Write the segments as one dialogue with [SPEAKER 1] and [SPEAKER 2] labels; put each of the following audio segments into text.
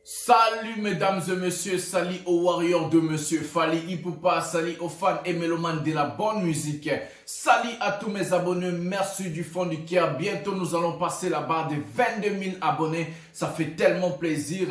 [SPEAKER 1] Salut mesdames et messieurs, salut aux warriors de monsieur Fally Ipupa, salut aux fans et mélomanes de la bonne musique, salut à tous mes abonnés, merci du fond du cœur. Bientôt nous allons passer la barre des 22 000 abonnés, ça fait tellement plaisir.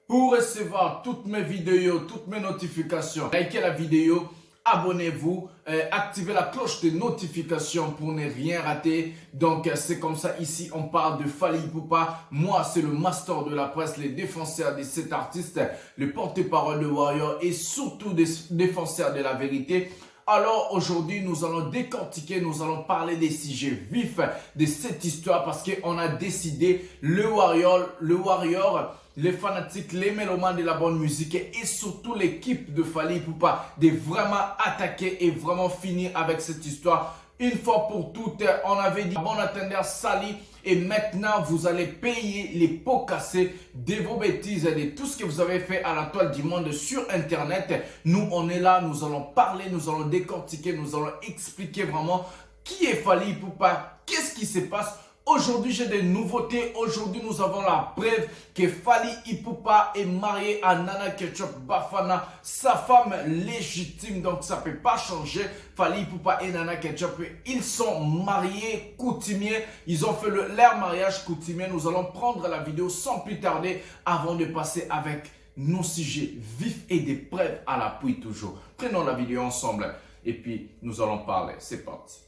[SPEAKER 1] Pour recevoir toutes mes vidéos, toutes mes notifications, likez la vidéo, abonnez-vous, activez la cloche de notification pour ne rien rater. Donc c'est comme ça, ici on parle de Fally Ipupa. Moi c'est le master de la presse, le défenseur de cet artiste, le porte-parole de Warrior et surtout des défenseurs de la vérité. Alors aujourd'hui nous allons décortiquer, nous allons parler des sujets vifs de cette histoire parce qu'on a décidé, le Warrior, les fanatiques, les mélomanes de la bonne musique et surtout l'équipe de Fally Ipupa de vraiment attaquer et vraiment finir avec cette histoire. Une fois pour toutes, on avait dit bon attendeur Sally et maintenant vous allez payer les pots cassés de vos bêtises et de tout ce que vous avez fait à la toile du monde sur internet. Nous on est là, nous allons parler, nous allons décortiquer, nous allons expliquer vraiment qui est Fally Ipupa, qu'est-ce qui se passe. Aujourd'hui, j'ai des nouveautés. Aujourd'hui, nous avons la preuve que Fally Ipupa est marié à Nana Ketchup Bafana, sa femme légitime. Donc, ça ne peut pas changer. Fally Ipupa et Nana Ketchup, ils sont mariés coutumiers. Ils ont fait leur mariage coutumier. Nous allons prendre la vidéo sans plus tarder avant de passer avec nos sujets vifs et des preuves à l'appui toujours. Prenons la vidéo ensemble et puis nous allons parler. C'est parti.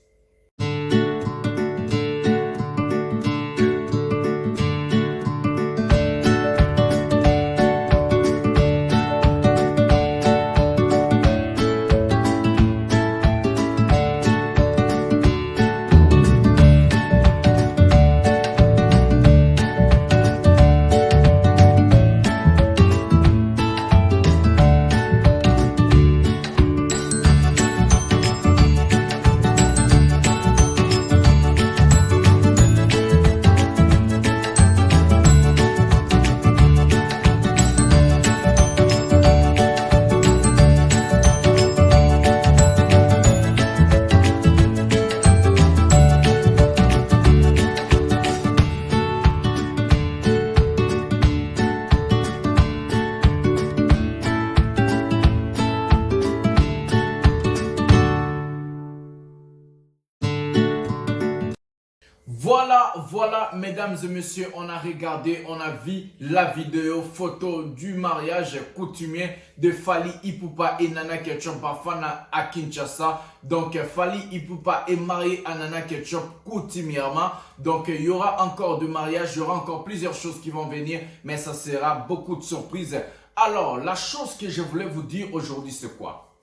[SPEAKER 1] Voilà, mesdames et messieurs, on a regardé, on a vu la vidéo photo du mariage coutumier de Fally Ipupa et Nana Ketchup Bafana à Kinshasa. Donc, Fally Ipupa est marié à Nana Ketchup coutumièrement. Donc, il y aura encore de mariage, il y aura encore plusieurs choses qui vont venir, mais ça sera beaucoup de surprises. Alors, la chose que je voulais vous dire aujourd'hui, c'est quoi?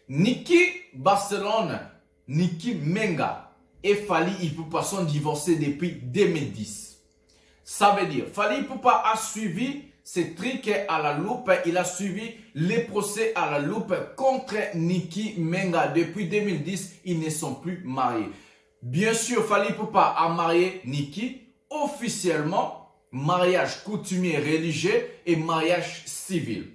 [SPEAKER 1] Niki Barcelone, Niki Menga et Fally Ipupa sont divorcés depuis 2010. Ça veut dire, Fally Ipupa a suivi ces trucs à la loupe. Il a suivi les procès à la loupe contre Niki Menga. Depuis 2010, ils ne sont plus mariés. Bien sûr, Fally Ipupa a marié Niki officiellement, mariage coutumier religieux et mariage civil.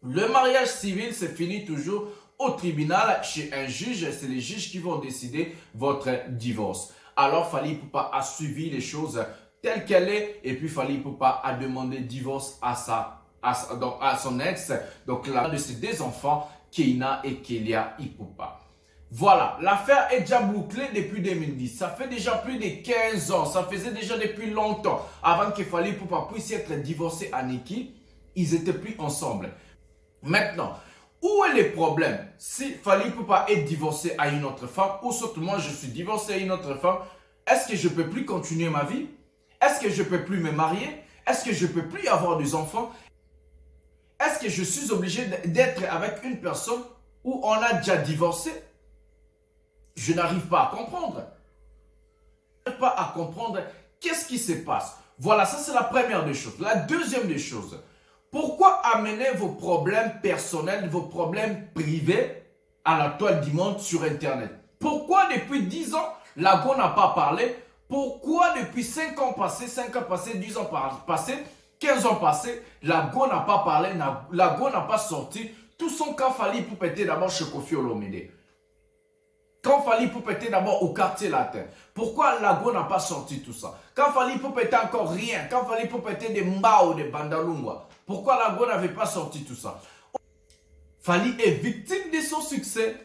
[SPEAKER 1] Le mariage civil, c'est fini toujours au tribunal, chez un juge, c'est les juges qui vont décider votre divorce. Alors, Fally Ipupa a suivi les choses telles qu'elles sont et puis Fally Ipupa a demandé divorce à son ex, donc là, de ses deux enfants, Keina et Kelia Ipupa. Voilà, l'affaire est déjà bouclée depuis 2010. Ça fait déjà plus de 15 ans, ça faisait déjà depuis longtemps. Avant que Fally Ipupa puisse être divorcé à Niki, ils n'étaient plus ensemble. Maintenant, où est le problème? Si Fally Ipupa est divorcé à une autre femme, ou surtout moi je suis divorcé à une autre femme, est-ce que je ne peux plus continuer ma vie? Est-ce que je ne peux plus me marier? Est-ce que je ne peux plus avoir des enfants? Est-ce que je suis obligé d'être avec une personne où on a déjà divorcé? Je n'arrive pas à comprendre. Je n'arrive pas à comprendre qu'est-ce qui se passe. Voilà, ça c'est la première des choses. La deuxième des choses. Pourquoi amener vos problèmes personnels, vos problèmes privés à la toile du monde sur Internet? Pourquoi depuis 10 ans, la Go n'a pas parlé? Pourquoi depuis 5 ans passés, 10 ans passés, 15 ans passés, la Go n'a pas parlé, la Go n'a pas sorti? Tout son cas Fally Ipupa était d'abord chez Koffi Olomide. Quand Fally Ipupa était d'abord au quartier latin, pourquoi Lago n'a pas sorti tout ça? Quand Fally Ipupa était encore rien, quand Fally Ipupa était des Mbao, des Bandalungwa, pourquoi Lago n'avait pas sorti tout ça? Fally est victime de son succès.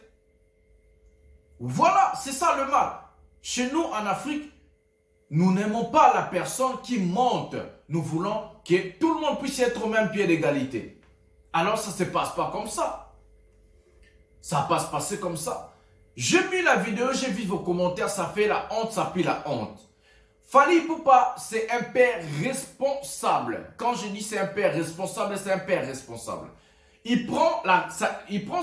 [SPEAKER 1] Voilà, c'est ça le mal. Chez nous, en Afrique, nous n'aimons pas la personne qui monte. Nous voulons que tout le monde puisse être au même pied d'égalité. Alors, ça ne se passe pas comme ça. Ça va pas se passer comme ça. J'ai vu la vidéo, j'ai vu vos commentaires, ça fait la honte, ça pue la honte. Fally Ipupa, c'est un père responsable. Quand je dis c'est un père responsable, c'est un père responsable. Il prend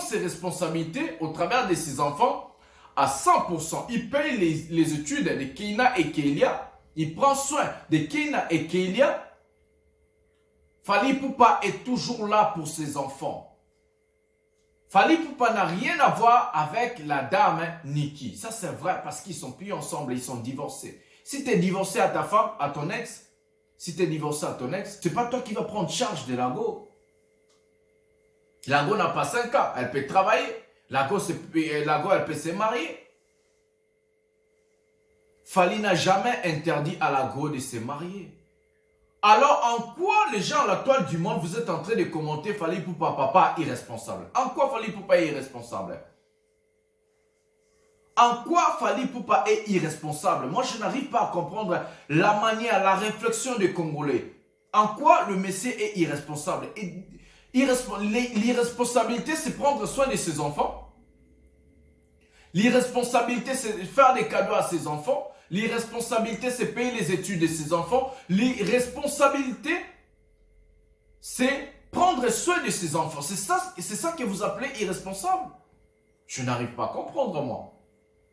[SPEAKER 1] ses responsabilités au travers de ses enfants à 100%. Il paye les études de Keina et Kelia. Il prend soin de Keina et Kelia. Fally Ipupa est toujours là pour ses enfants. Fally Ipupa n'a rien à voir avec la dame Nikki. Ça c'est vrai parce qu'ils sont plus ensemble, ils sont divorcés. Si tu es divorcé à ta femme, à ton ex, c'est pas toi qui vas prendre charge de Lago. Lago n'a pas 5 ans, elle peut travailler. Lago, elle peut se marier. Fally n'a jamais interdit à Lago de se marier. Alors, en quoi les gens à la toile du monde, vous êtes en train de commenter Fally Ipupa, papa irresponsable? En quoi Fally Ipupa est irresponsable? En quoi Fally Ipupa est irresponsable? Moi, je n'arrive pas à comprendre la manière, la réflexion des Congolais. En quoi le monsieur est irresponsable? L'irresponsabilité, c'est prendre soin de ses enfants. L'irresponsabilité, c'est faire des cadeaux à ses enfants. L'irresponsabilité, c'est payer les études de ses enfants. L'irresponsabilité, c'est prendre soin de ses enfants. C'est ça que vous appelez irresponsable? Je n'arrive pas à comprendre, moi.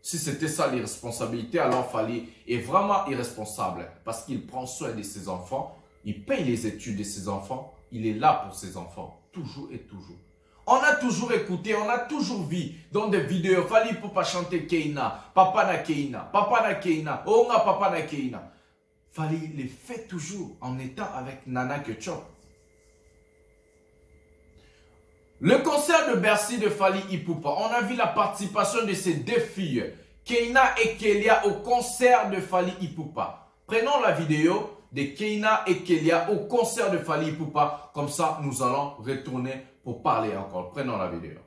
[SPEAKER 1] Si c'était ça l'irresponsabilité, alors Fally est vraiment irresponsable. Parce qu'il prend soin de ses enfants. Il paye les études de ses enfants. Il est là pour ses enfants. Toujours et toujours. On a toujours écouté, on a toujours vu dans des vidéos, Fally Ipupa chanter Keina, Papa na Keina, oh nga Papa na Keina. Fally les fait toujours en étant avec Nana Ketchup. Le concert de Bercy de Fally Ipupa, on a vu la participation de ces deux filles, Keina et Kelia, au concert de Fally Ipupa. Prenons la vidéo de Keina et Kelia au concert de Fally Ipupa. Comme ça, nous allons retourner pour parler encore. Prenons la vidéo.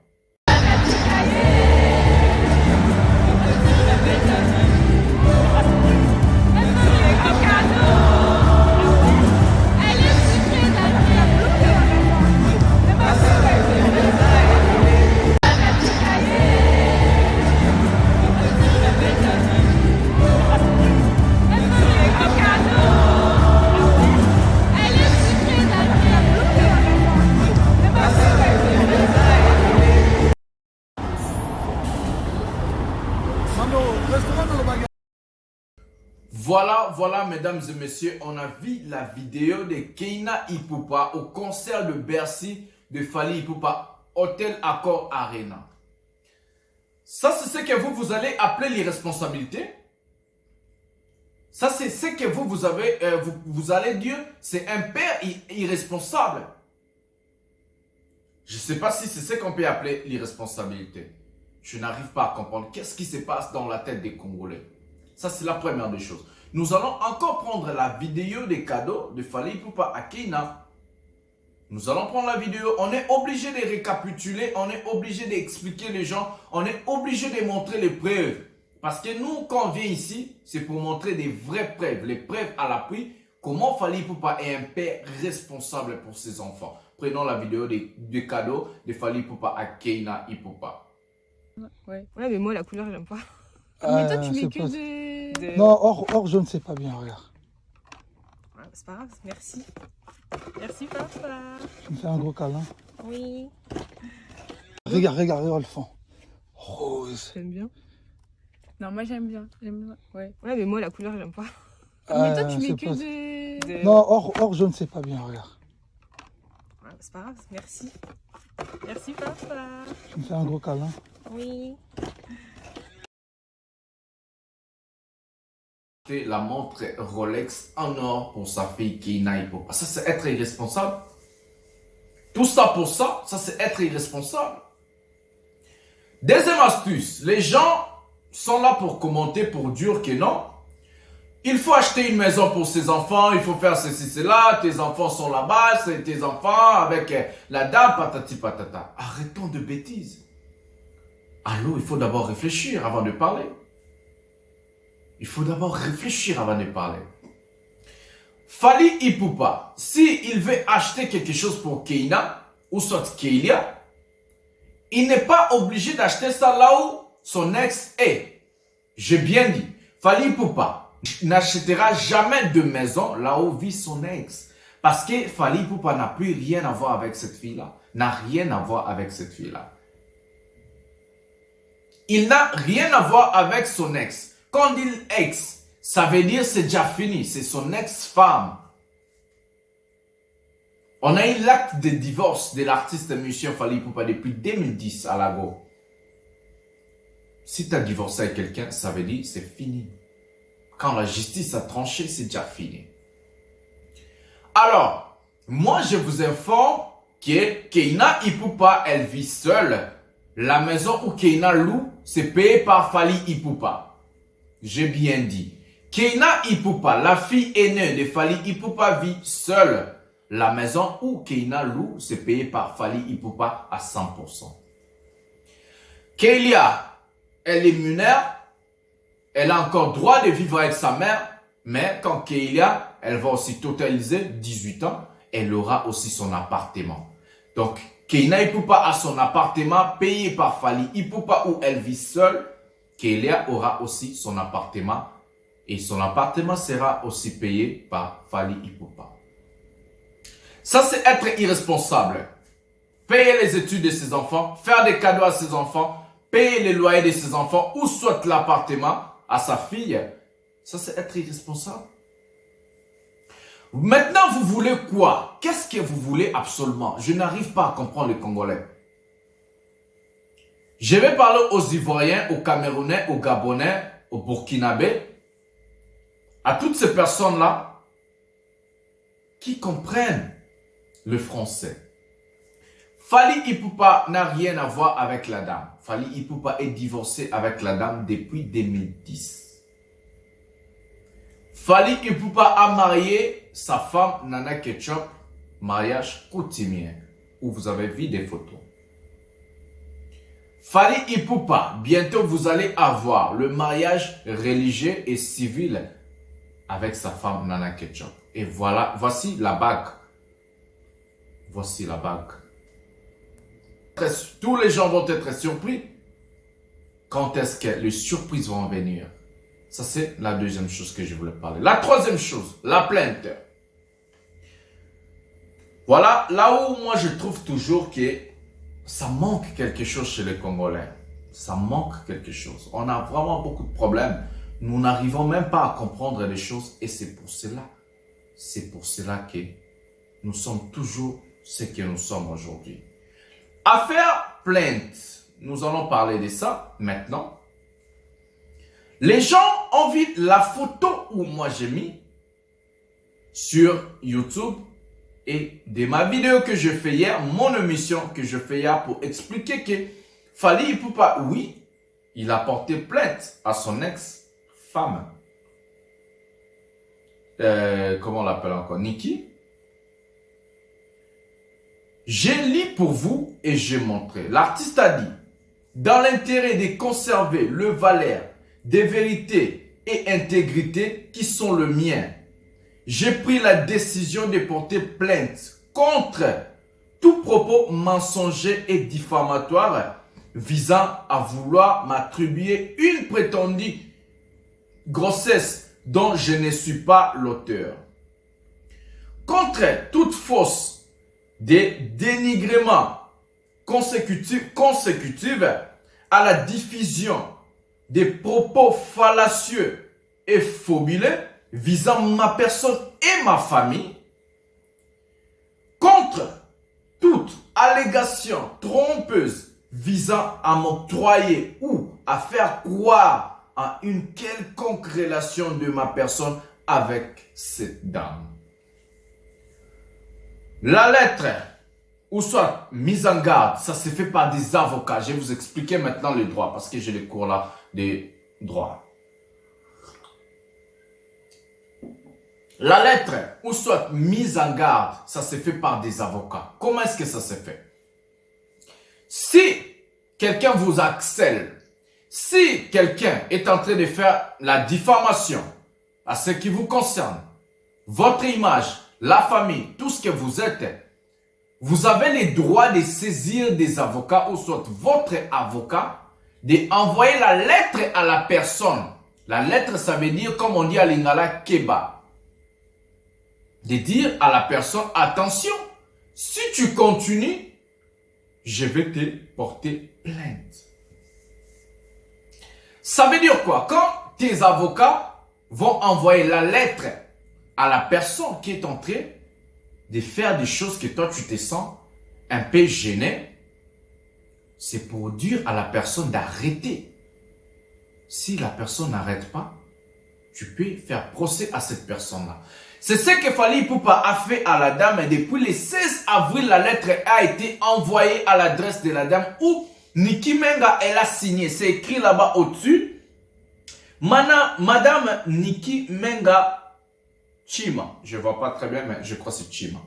[SPEAKER 1] Voilà, mesdames et messieurs, on a vu la vidéo de Keina Ipupa au concert de Bercy de Fally Ipupa, Hôtel Accor Arena. Ça, c'est ce que vous allez appeler l'irresponsabilité. Ça, c'est ce que vous allez dire, c'est un père irresponsable. Je ne sais pas si c'est ce qu'on peut appeler l'irresponsabilité. Je n'arrive pas à comprendre qu'est-ce qui se passe dans la tête des Congolais. Ça, c'est la première des choses. Nous allons encore prendre la vidéo des cadeaux de Fally Ipupa à Keina. Nous allons prendre la vidéo. On est obligé de récapituler, on est obligé d'expliquer les gens, on est obligé de montrer les preuves. Parce que nous, quand on vient ici, c'est pour montrer des vraies preuves, les preuves à l'appui, comment Fally Ipupa est un père responsable pour ses enfants. Prenons la vidéo des cadeaux de Fally Ipupa à Keina Ipupa.
[SPEAKER 2] Ouais, mais moi la couleur j'aime pas. Mais toi tu mets que des...
[SPEAKER 3] Non, or je ne sais pas bien, regarde.
[SPEAKER 2] Ouais, c'est pas grave, merci. Merci papa.
[SPEAKER 3] Tu me fais un gros câlin.
[SPEAKER 2] Oui.
[SPEAKER 3] Regarde le fond. Rose.
[SPEAKER 2] J'aime bien. Non, moi j'aime bien. Ouais, mais moi la couleur j'aime pas. Mais toi tu mets que des...
[SPEAKER 3] Non, or je ne sais pas bien, regarde.
[SPEAKER 2] Ouais, c'est pas grave, merci. Merci papa.
[SPEAKER 3] Tu me fais un gros câlin.
[SPEAKER 2] Oui.
[SPEAKER 1] La montre Rolex en or pour sa fille Keina Ipupa. Ça, c'est être irresponsable. Tout ça pour ça, ça c'est être irresponsable. Deuxième astuce, les gens sont là pour commenter, pour dire que non. Il faut acheter une maison pour ses enfants, il faut faire ceci, cela, tes enfants sont là-bas, c'est tes enfants avec la dame, patati patata. Arrêtons de bêtises. Allô, il faut d'abord réfléchir avant de parler. Il faut d'abord réfléchir avant de parler. Fally Ipupa, s'il veut acheter quelque chose pour Keina, ou soit Kélia, il n'est pas obligé d'acheter ça là où son ex est. J'ai bien dit, Fally Ipupa n'achètera jamais de maison là où vit son ex. Parce que Fally Ipupa n'a plus rien à voir avec cette fille-là. N'a rien à voir avec cette fille-là. Il n'a rien à voir avec son ex. Quand on dit ex, ça veut dire c'est déjà fini. C'est son ex-femme. On a eu l'acte de divorce de l'artiste musicien Fally Ipupa depuis 2010 à Lago. Si tu as divorcé avec quelqu'un, ça veut dire c'est fini. Quand la justice a tranché, c'est déjà fini. Alors, moi je vous informe que Keina Ipupa, elle vit seule. La maison où Keina loue, c'est payé par Fally Ipupa. J'ai bien dit. Keina Ipupa, la fille aînée de Fally Ipupa, vit seule. La maison où Keina loue, c'est payé par Fally Ipupa à 100%. Kélia, elle est mineure. Elle a encore droit de vivre avec sa mère. Mais quand Kélia, elle va aussi totaliser 18 ans, elle aura aussi son appartement. Donc, Keina Ipupa a son appartement payé par Fally Ipupa où elle vit seule. Kélia aura aussi son appartement. Et son appartement sera aussi payé par Fally Ipupa. Ça, c'est être irresponsable. Payer les études de ses enfants, faire des cadeaux à ses enfants, payer les loyers de ses enfants ou soit l'appartement à sa fille. Ça, c'est être irresponsable. Maintenant, vous voulez quoi? Qu'est-ce que vous voulez absolument? Je n'arrive pas à comprendre les Congolais. Je vais parler aux Ivoiriens, aux Camerounais, aux Gabonais, aux Burkinabés, à toutes ces personnes-là qui comprennent le français. Fally Ipupa n'a rien à voir avec la dame. Fally Ipupa est divorcé avec la dame depuis 2010. Fally Ipupa a marié sa femme Nana Ketchup, mariage coutumier, où vous avez vu des photos. Fally Ipupa, bientôt vous allez avoir le mariage religieux et civil avec sa femme Nana Ketchup. Et voilà, voici la bague. Voici la bague. Tous les gens vont être surpris. Quand est-ce que les surprises vont venir? Ça, c'est la deuxième chose que je voulais parler. La troisième chose, la plainte. Voilà, là où moi je trouve toujours que ça manque quelque chose chez les Congolais. Ça manque quelque chose. On a vraiment beaucoup de problèmes. Nous n'arrivons même pas à comprendre les choses et c'est pour cela que nous sommes toujours ce que nous sommes aujourd'hui. Affaire plainte. Nous allons parler de ça maintenant. Les gens ont vu la photo où moi j'ai mis sur YouTube et de ma vidéo que je fais hier, mon émission que je fais hier pour expliquer que Fally Ipupa, oui, il a porté plainte à son ex-femme. Comment on l'appelle encore? Nikki. J'ai lu pour vous et j'ai montré. L'artiste a dit, dans l'intérêt de conserver le valeur des vérités et intégrité qui sont le mien, j'ai pris la décision de porter plainte contre tout propos mensonger et diffamatoire visant à vouloir m'attribuer une prétendue grossesse dont je ne suis pas l'auteur. Contre toute fausse des dénigrements consécutifs à la diffusion des propos fallacieux et fabuleux visant ma personne et ma famille, contre toute allégation trompeuse visant à m'octroyer ou à faire croire à une quelconque relation de ma personne avec cette dame. La lettre, ou soit mise en garde, ça se fait par des avocats. Je vais vous expliquer maintenant les droits parce que j'ai les cours là de droit. La lettre, ou soit mise en garde, ça se fait par des avocats. Comment est-ce que ça se fait? Si quelqu'un vous harcèle, si quelqu'un est en train de faire la diffamation à ce qui vous concerne, votre image, la famille, tout ce que vous êtes, vous avez le droit de saisir des avocats ou soit votre avocat, d'envoyer la lettre à la personne. La lettre, ça veut dire, comme on dit à Lingala, Keba. De dire à la personne, attention, si tu continues, je vais te porter plainte. Ça veut dire quoi? Quand tes avocats vont envoyer la lettre à la personne qui est en train de faire des choses que toi tu te sens un peu gêné, c'est pour dire à la personne d'arrêter. Si la personne n'arrête pas, tu peux faire procès à cette personne-là. C'est ce que Fally Ipupa a fait à la dame et depuis le 16 avril, la lettre a été envoyée à l'adresse de la dame où Niki Menga, elle a signé. C'est écrit là-bas au-dessus. Madame Niki Menga Chima. Je ne vois pas très bien, mais je crois que c'est Chima.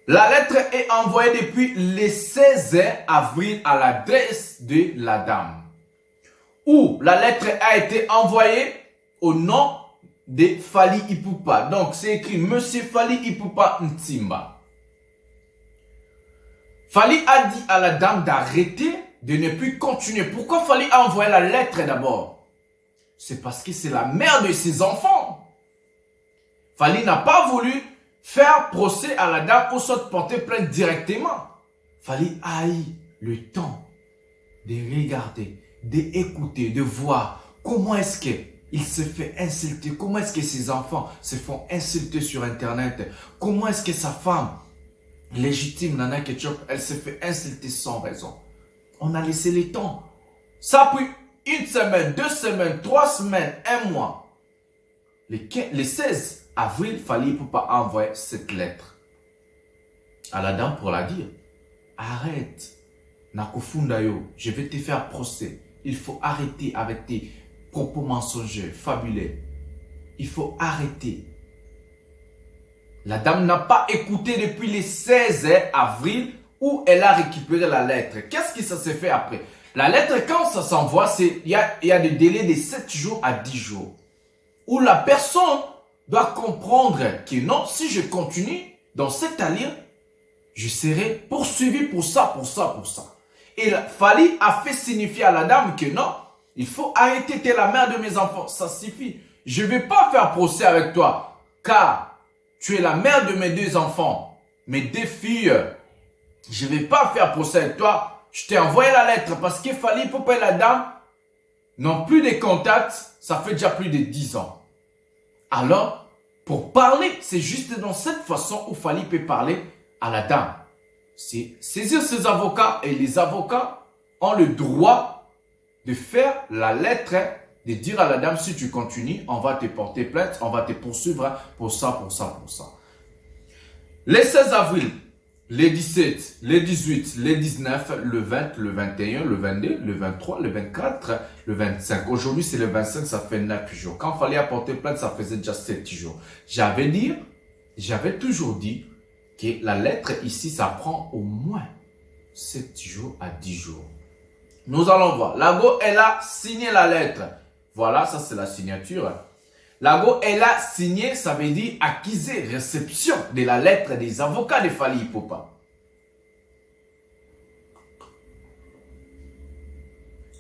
[SPEAKER 1] La lettre est envoyée depuis le 16 avril à l'adresse de la dame. Où la lettre a été envoyée au nom de Fally Ipupa. Donc, c'est écrit Monsieur Fally Ipupa Ntimba. Fally a dit à la dame d'arrêter, de ne plus continuer. Pourquoi Fally a envoyé la lettre d'abord? C'est parce que c'est la mère de ses enfants. Fally n'a pas voulu faire procès à la dame ou soit porter plainte directement. Fally a eu le temps de regarder, d'écouter, de voir comment est-ce qu'il se fait insulter, comment est-ce que ses enfants se font insulter sur Internet, comment est-ce que sa femme légitime, Nana Ketchup, elle se fait insulter sans raison. On a laissé le temps. Ça a pris 1 semaine, 2 semaines, 3 semaines, 1 mois. Le 16 avril, Fally Ipupa envoyer cette lettre à la dame pour la dire. Arrête, Nakufundayo, je vais te faire procès. Il faut arrêter avec tes propos mensongers, fabuleux. Il faut arrêter. La dame n'a pas écouté depuis le 16 avril où elle a récupéré la lettre. Qu'est-ce qui ça s'est fait après? La lettre, quand ça s'envoie, il y a des délais de 7 jours à 10 jours. Où la personne doit comprendre que non, si je continue dans cette allure, je serai poursuivi pour ça, pour ça, pour ça. Et Fally a fait signifier à la dame que non, il faut arrêter, tu es la mère de mes enfants, ça suffit. Je ne vais pas faire procès avec toi, car tu es la mère de mes 2 enfants, mes 2 filles. Je ne vais pas faire procès avec toi. Je t'ai envoyé la lettre parce qu'il fallait pour que la dame n'ont plus de contacts. Ça fait déjà plus de 10 ans. Alors, pour parler, c'est juste dans cette façon où Fally peut parler à la dame. C'est saisir ses avocats et les avocats ont le droit de faire la lettre, de dire à la dame, si tu continues, on va te porter plainte, on va te poursuivre pour ça, pour ça, pour ça. Le 16 avril, le 17, le 18, le 19, le 20, le 21, le 22, le 23, le 24, le 25. Aujourd'hui, c'est le 25, ça fait 9 jours. Quand il fallait apporter plainte, ça faisait déjà 7 jours. J'avais toujours dit que la lettre ici, ça prend au moins 7 jours à 10 jours. Nous allons voir. Lago, elle a signé la lettre. Voilà, ça c'est la signature. Lago, elle a signé, ça veut dire acquisé, réception de la lettre des avocats de Fally Ipupa.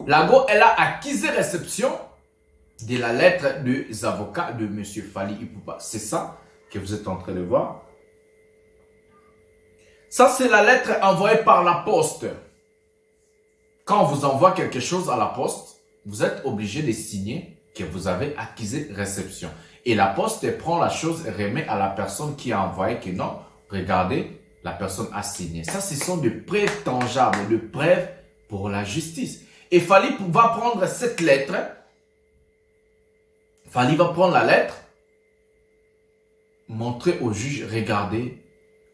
[SPEAKER 1] Lago, elle a acquisé réception de la lettre des avocats de M. Fally Ipupa. C'est ça que vous êtes en train de voir. Ça, c'est la lettre envoyée par la poste. Quand on vous envoie quelque chose à la poste, vous êtes obligé de signer que vous avez acquis réception. Et la poste prend la chose et remet à la personne qui a envoyé que non, regardez, la personne a signé. Ça, ce sont des preuves tangibles, des preuves pour la justice. Et Fally va prendre cette lettre. Fally va prendre la lettre, montrer au juge, regardez,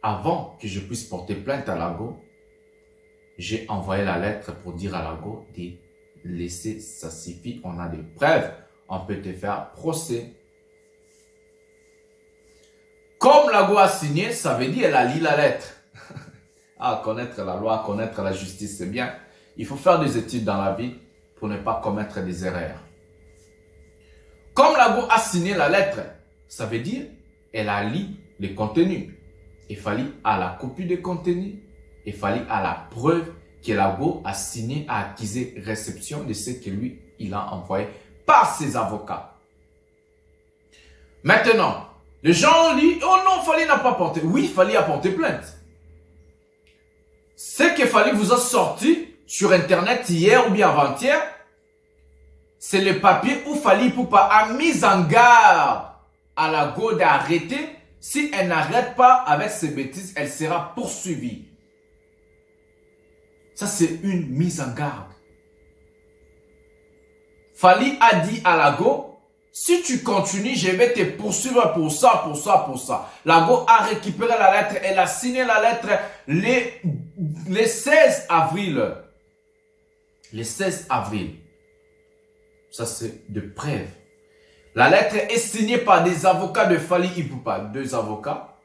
[SPEAKER 1] avant que je puisse porter plainte à Lago, j'ai envoyé la lettre pour dire à Lago de laisser, ça suffit. On a des preuves. On peut te faire procès. Comme la loi a signé, ça veut dire qu'elle a lu la lettre. Ah, connaître la loi, connaître la justice, c'est bien. Il faut faire des études dans la vie pour ne pas commettre des erreurs. Comme la loi a signé la lettre, ça veut dire qu'elle a lu le contenu. Il fallait à la copie de contenu, il fallait à la preuve que la loi a signé, a accusé réception de ce que lui, il a envoyé par ses avocats. Maintenant, les gens ont dit, oh non, Fally n'a pas porté. Oui, Fally a porté plainte. Ce que Fally vous a sorti sur Internet hier ou bien avant-hier, c'est le papier où Fally Ipupa a mis en garde à la go d'arrêter. Si elle n'arrête pas avec ses bêtises, elle sera poursuivie. Ça, c'est une mise en garde. Fally a dit à la go, si tu continues, je vais te poursuivre pour ça, pour ça, pour ça. La go a récupéré la lettre, elle a signé la lettre le 16 avril. Le 16 avril. Ça, c'est de preuve. La lettre est signée par des avocats de Fally Ipupa, 2 avocats,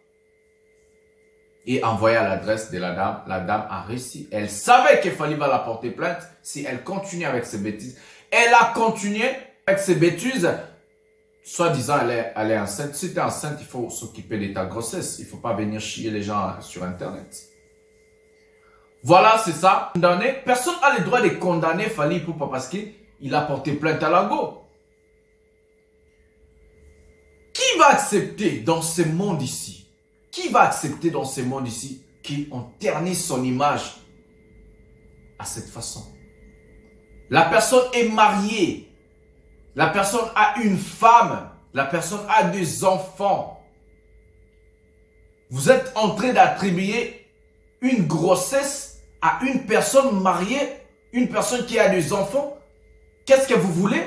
[SPEAKER 1] et envoyée à l'adresse de la dame. La dame a réussi. Elle savait que Fally va la porter plainte si elle continue avec ses bêtises. Elle a continué avec ses bêtises. Soi-disant, elle est enceinte. Si tu es enceinte, il faut s'occuper de ta grossesse. Il ne faut pas venir chier les gens sur Internet. Voilà, c'est ça. Condamné. Personne n'a le droit de condamner Fally Ipupa parce qu'il a porté plainte à la go. Qui va accepter dans ce monde ici? Qui va accepter dans ce monde ici qu'on ternisse son image à cette façon? La personne est mariée. La personne a une femme. La personne a des enfants. Vous êtes en train d'attribuer une grossesse à une personne mariée, une personne qui a des enfants. Qu'est-ce que vous voulez?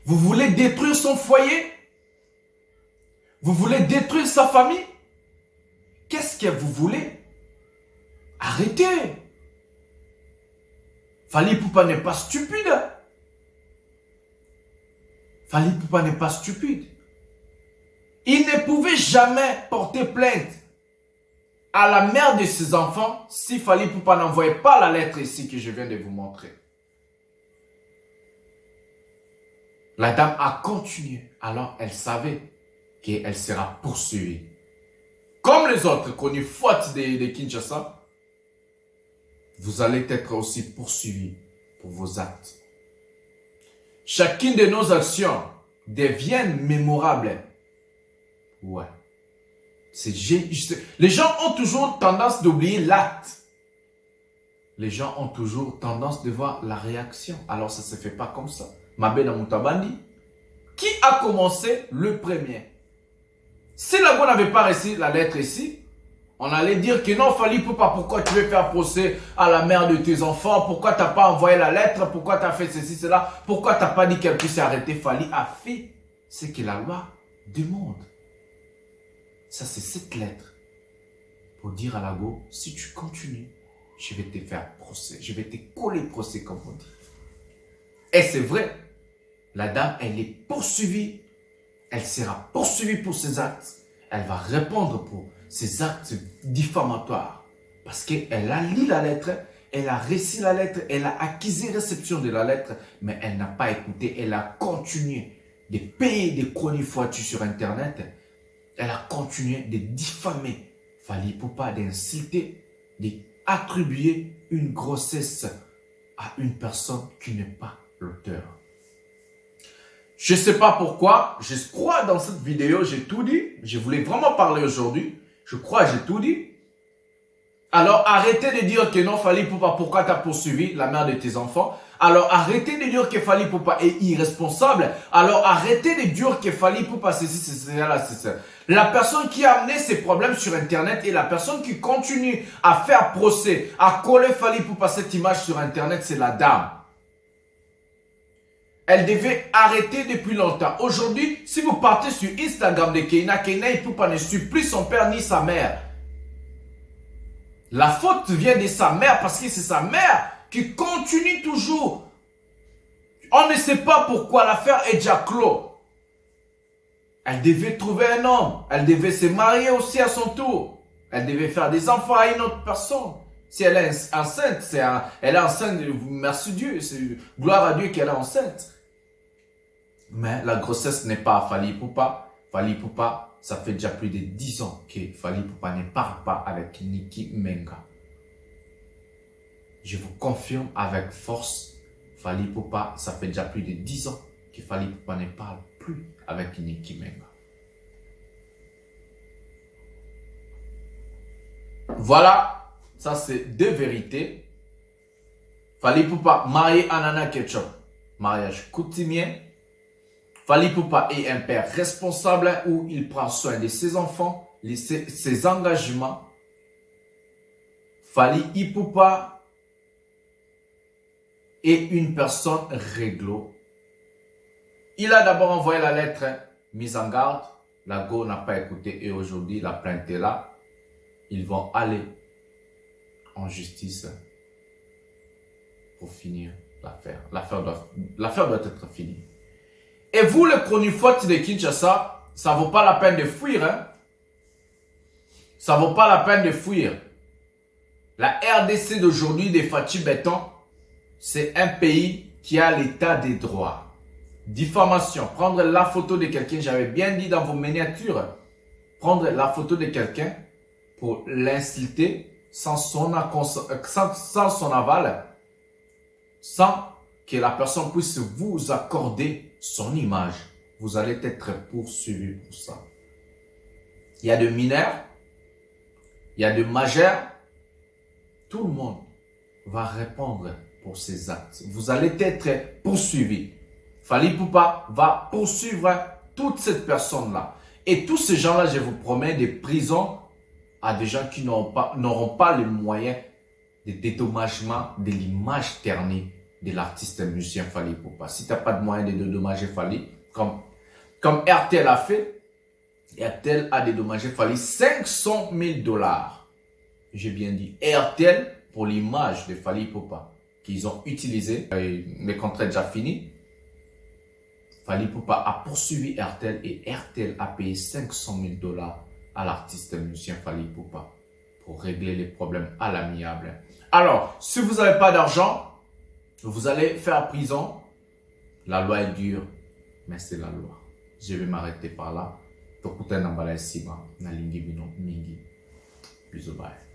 [SPEAKER 1] Vous voulez détruire son foyer? Vous voulez détruire sa famille? Qu'est-ce que vous voulez? Arrêtez! Fally Ipupa n'est pas stupide. Fally Ipupa n'est pas stupide. Il ne pouvait jamais porter plainte à la mère de ses enfants si Fally Ipupa n'envoyait pas la lettre ici que je viens de vous montrer. La dame a continué. Alors elle savait qu'elle sera poursuivie. Comme les autres connus fautes de Kinshasa, vous allez être aussi poursuivis pour vos actes. Chacune de nos actions devient mémorable. Ouais. Les gens ont toujours tendance d'oublier l'acte. Les gens ont toujours tendance de voir la réaction. Alors ça ne se fait pas comme ça. Mabena Moutabandi, qui a commencé le premier? Si la go n'avait pas reçu la lettre ici, on allait dire que non, Fally Ipupa, pourquoi tu veux faire procès à la mère de tes enfants? Pourquoi tu n'as pas envoyé la lettre? Pourquoi tu as fait ceci, cela? Pourquoi tu n'as pas dit qu'elle puisse arrêter? Fally a fait ce que la loi demande. Ça, c'est cette lettre. Pour dire à la go, si tu continues, je vais te faire procès. Je vais te coller procès, comme on dit. Et c'est vrai. La dame, elle est poursuivie. Elle sera poursuivie pour ses actes. Elle va répondre pour ses actes diffamatoires. Parce qu'elle a lu la lettre, elle a reçu la lettre, elle a acquis réception de la lettre, mais elle n'a pas écouté. Elle a continué de payer des chroniques foitues sur Internet. Elle a continué de diffamer Fally Ipupa, d'insulter, d'attribuer une grossesse à une personne qui n'est pas l'auteur. Je ne sais pas pourquoi, je crois dans cette vidéo, j'ai tout dit. Je voulais vraiment parler aujourd'hui. Je crois que j'ai tout dit. Alors arrêtez de dire que non, Fally Ipupa, pourquoi tu as poursuivi la mère de tes enfants? Alors arrêtez de dire que Fally Ipupa est irresponsable. Alors arrêtez de dire que Fally Ipupa c'est cela, c'est ça. La personne qui a amené ces problèmes sur Internet et la personne qui continue à faire procès, à coller Fally Ipupa cette image sur Internet, c'est la dame. Elle devait arrêter depuis longtemps. Aujourd'hui, si vous partez sur Instagram de Keina Ipupa ne suit plus son père ni sa mère. La faute vient de sa mère parce que c'est sa mère qui continue toujours. On ne sait pas pourquoi l'affaire est déjà clos. Elle devait trouver un homme. Elle devait se marier aussi à son tour. Elle devait faire des enfants à une autre personne. Si elle est enceinte, elle est enceinte, merci Dieu, gloire à Dieu qu'elle est enceinte. Mais la grossesse n'est pas à Fally Ipupa. Fally Ipupa, ça fait déjà plus de 10 ans que Fally Ipupa ne parle pas avec Nicki Menga. Je vous confirme avec force, Fally Ipupa, ça fait déjà plus de 10 ans que Fally Ipupa ne parle plus avec Nicki Menga. Voilà, ça c'est deux vérités. Fally Ipupa marié à Nana Ketchup, mariage coutumier. Fally Ipupa est un père responsable où il prend soin de ses enfants, ses engagements. Fally Ipupa est une personne réglo. Il a d'abord envoyé la lettre mise en garde. La Go n'a pas écouté et aujourd'hui la plainte est là. Ils vont aller en justice pour finir l'affaire. L'affaire doit être finie. Et vous, les chronifotes de Kinshasa, ça vaut pas la peine de fuir. Hein? Ça vaut pas la peine de fuir. La RDC d'aujourd'hui de Fachi Béton, c'est un pays qui a l'état des droits. Diffamation, prendre la photo de quelqu'un, j'avais bien dit dans vos miniatures, prendre la photo de quelqu'un pour l'insulter sans son aval, sans que la personne puisse vous accorder son image. Vous allez être poursuivi pour ça. Il y a des mineurs, il y a des majeurs, tout le monde va répondre pour ces actes. Vous allez être poursuivi. Fally Ipupa va poursuivre toute cette personne-là. Et tous ces gens-là, je vous promets, des prisons à des gens qui n'auront pas les moyens de dédommagement de l'image ternie de l'artiste musicien Fally Ipupa. Si tu n'as pas de moyens de dédommager Fally, comme RTL a fait, RTL a dédommagé Fally 500 000 $. J'ai bien dit RTL pour l'image de Fally Ipupa qu'ils ont utilisé. Le contrat est déjà fini. Fally Ipupa a poursuivi RTL et RTL a payé 500 000 $ à l'artiste musicien Fally Ipupa pour régler les problèmes à l'amiable. Alors, si vous n'avez pas d'argent, vous allez faire prison. La loi est dure, mais c'est la loi. Je vais m'arrêter par là. Tokuten Nambala Sima, Nalingi Bino Mingi. Bisous, bye.